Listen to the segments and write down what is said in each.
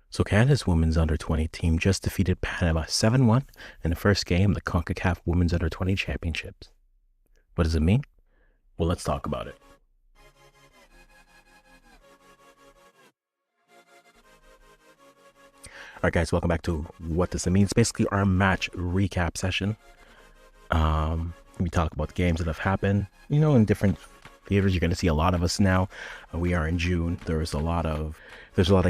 So Canada's women's under-20 team just defeated Panama 7-1 in the first game of the Concacaf Women's Under-20 Championships. What does it mean? Well, let's talk about it. Alright guys, welcome back to What Does It Mean? It's basically our match recap session. We talk about the games that have happened, in different theaters. You're going to see a lot of us now. We are in June. There's a lot of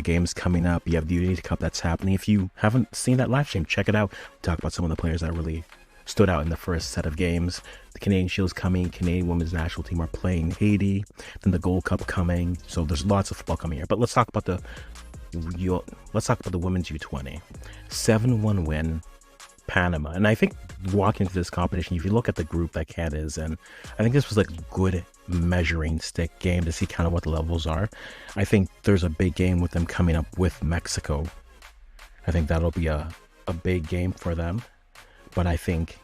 games coming up. You have the U20 Cup that's happening. If you haven't seen that live stream, check it out. We talk about some of the players that really stood out in the first set of games. The Canadian Shield's coming. Canadian women's national team are playing Haiti. Then the Gold Cup coming. So there's lots of football coming here. But let's talk about the women's U20. 7-1 win, Panama. And I think walking into this competition, if you look at the group that Canada is in, I think this was like a good measuring stick game to see kind of what the levels are. I think there's a big game with them coming up with Mexico. I think that'll be a big game for them. But I think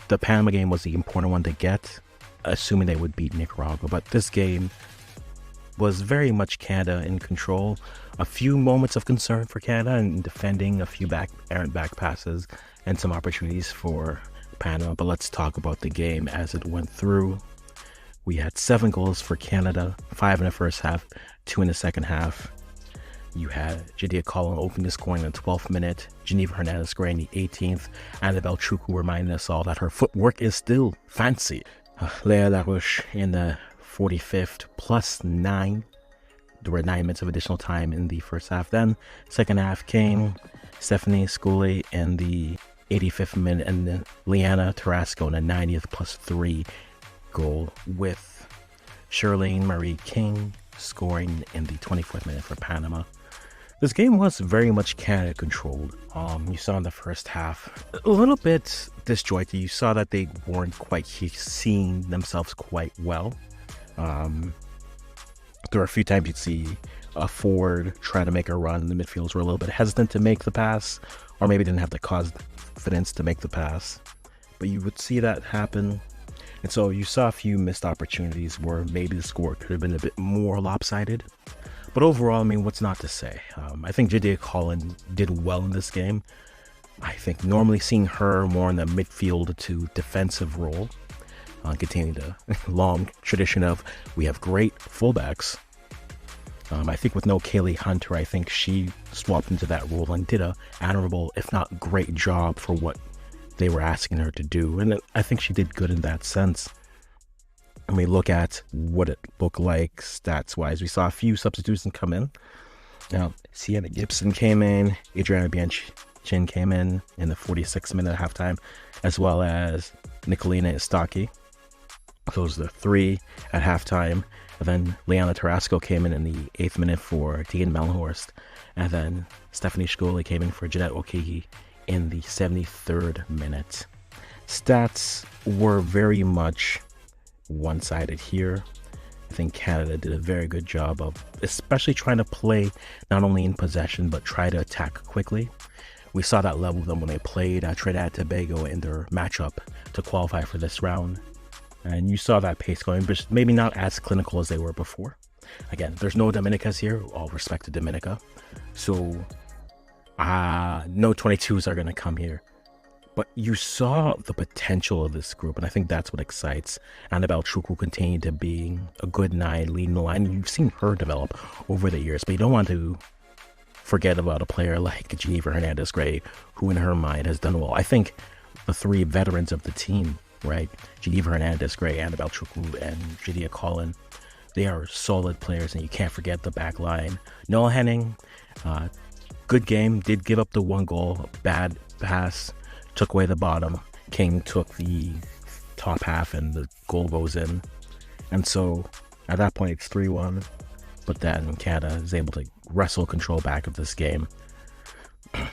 the Panama game was the important one to get, assuming they would beat Nicaragua. But this game was very much Canada in control. A few moments of concern for Canada in defending, a few errant back passes, and some opportunities for Panama. But let's talk about the game as it went through. We had 7 goals for Canada, 5 in the first half, 2 in the second half. You had Jadiah Collin opening the scoring in the 12th minute, Geneva Hernandez scoring in the 18th, Annabelle Chukwu reminding us all that her footwork is still fancy. Léa Larouche in the 45th, plus 9. There were 9 minutes of additional time in the first half. Then second half came Stephanie Scully in the 85th minute, and then Liana Tarasco in the 90th plus 3 goal, with Charlene Marie King scoring in the 24th minute for Panama. This game was very much Canada controlled. You saw in the first half a little bit disjointed. You saw that they weren't quite seeing themselves quite well. There were a few times you'd see a forward trying to make a run, and the midfielders were a little bit hesitant to make the pass, or maybe didn't have the confidence to make the pass. But you would see that happen. And so you saw a few missed opportunities where maybe the score could have been a bit more lopsided. But overall, I mean, what's not to say? I think Jadiah Collin did well in this game. I think normally seeing her more in the midfield to defensive role, continuing the long tradition of we have great fullbacks. I think with no Kaylee Hunter, I think she swapped into that role and did a admirable, if not great job for what they were asking her to do. And I think she did good in that sense. And we look at what it looked like stats-wise. We saw a few substitutions come in. Now, Sienna Gibson came in, Adriana Bianchin came in the 46th minute at halftime, as well as Nicolina Istaki. Those are the 3 at halftime. And then Liana Tarasco came in the 8th minute for Dean Melhorst. And then Stephanie Scully came in for Jeanette Okeke in the 73rd minute. Stats were very much one-sided here. I think Canada did a very good job of especially trying to play not only in possession, but try to attack quickly. We saw that level of them when they played Trinidad and Tobago in their matchup to qualify for this round. And you saw that pace going, but maybe not as clinical as they were before. Again, there's no Dominicas here. All respect to Dominica. So, no 22s are going to come here. But you saw the potential of this group, and I think that's what excites. Annabelle Chukwu continued to be a good 9 leading the line. You've seen her develop over the years, but you don't want to forget about a player like Geneva Hernandez-Gray, who in her mind has done well. I think the 3 veterans of the team, right? Geneva Hernandez-Gray, Annabelle Chukwu, and Jadiah Collin, they are solid players, and you can't forget the back line. Noel Henning, good game, did give up the 1 goal, bad pass, took away the bottom. King took the top half, and the goal goes in. And so at that point, it's 3-1. But then Canada is able to wrestle control back of this game.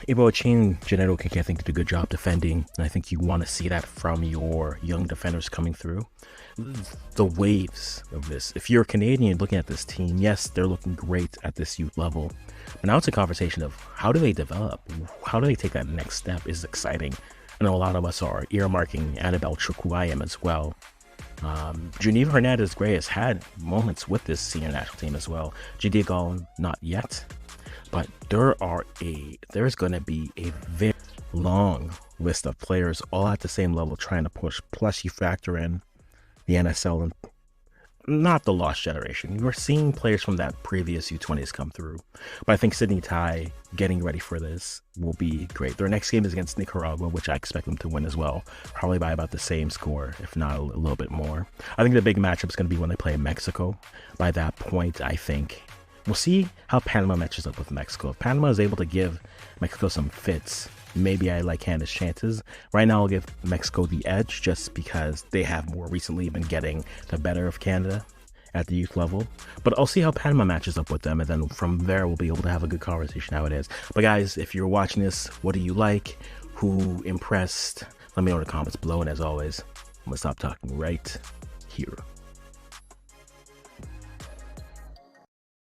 Ibo Achin, Jeanette Okeke, I think, did a good job defending, and I think you want to see that from your young defenders coming through. The waves of this. If you're a Canadian looking at this team, yes, they're looking great at this youth level. But now it's a conversation of how do they develop? How do they take that next step is exciting. I know a lot of us are earmarking Annabelle Chukwu. I am as well. Geneva Hernandez-Gray has had moments with this senior national team as well. Jadiah Collin, not yet. but there's going to be a very long list of players all at the same level trying to push. Plus you factor in the NSL and not the lost generation. We're seeing players from that previous U20s come through. But I think Sydney Thai getting ready for this will be great. Their next game is against Nicaragua, which I expect them to win as well. Probably by about the same score, if not a little bit more. I think the big matchup is going to be when they play Mexico. By that point, I think we'll see how Panama matches up with Mexico. If Panama is able to give Mexico some fits, maybe I like Canada's chances. Right now, I'll give Mexico the edge just because they have more recently been getting the better of Canada at the youth level. But I'll see how Panama matches up with them, and then from there, we'll be able to have a good conversation how it is. But guys, if you're watching this, what do you like? Who impressed? Let me know in the comments below, and as always, I'm going to stop talking right here.